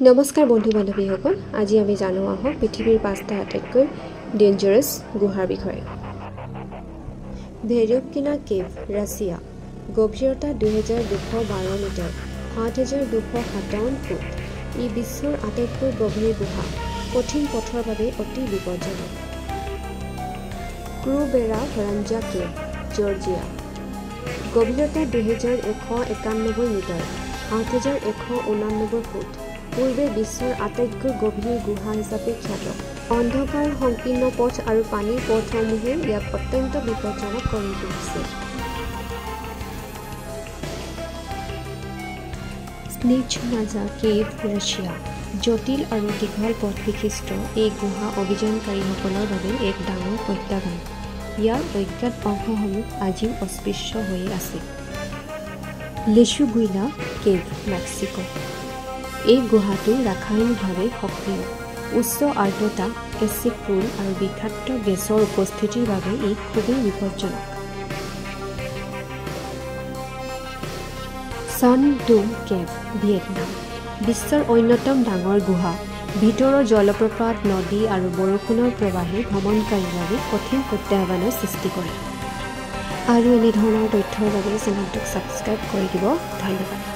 নমস্কাৰ বন্ধু বান্ধৱীসকল, আজি আমি জানো আহক পৃথিৱীৰ ৫টা আটাইতকৈ ডেঞ্জাৰাছ গুহাৰ বিষয়ে। ভেৰোবকিনা কেভ, ৰাছিয়া। গভীৰতা ২২১২ মিটাৰ, ৭২৫৭ ফুট। ই বিশ্বৰ আটাইতকৈ গভীৰ গুহা, কঠিন পথৰ বাবে অতি বিপজ্জনক। ক্ৰুবেৰা ভৰাঞ্জা কেভ, জৰ্জিয়া। গভীৰতা ২১৯১ মিটাৰ, ৭১৮৯ ফুট। পূৰ্বে বিশ্বৰ আটাইতকৈ গভীৰ গুহা হিচাপে খ্যাত। অন্ধকাৰ, সংকীৰ্ণ পথ আৰু পানীৰ পথসমূহে ইয়াক অত্যন্ত বিপজ্জনক কৰি তুলিছে। স্নিটঝ-মাজা কেভ, ৰাছিয়া। জটিল আৰু দীঘল পথ বিশিষ্ট এই গুহা অভিযানকাৰীসকলৰ বাবে এক ডাঙৰ প্ৰত্যাহ্বান। ইয়াৰ অজ্ঞাত অংশসমূহ আজিও অস্পৃশ্য হৈ আছে। লেচুগুইলা কেভ, মেক্সিকো। এই গুহাটো ৰাসায়নিকভাৱে সক্ৰিয়। উচ্চ আৰ্দ্ৰতা, এচিড পুল আৰু বিষাক্ত গেছৰ উপস্থিতিৰ বাবে ই খুবেই বিপজ্জনক। Son Doong cave, Vietnam. বিশ্বৰ অন্যতম ডাঙৰ গুহা। ভিতৰৰ জলপ্ৰপাত, নদী আৰু বৰষুণৰ প্ৰৱাহে ভ্ৰমণকাৰীৰ বাবে কঠিন প্ৰত্যাহ্বানৰ সৃষ্টি কৰে। আৰু এনেধৰণৰ তথ্যৰ বাবে চেনেলটোক ছাবস্ক্ৰাইব কৰি দিব। ধন্যবাদ।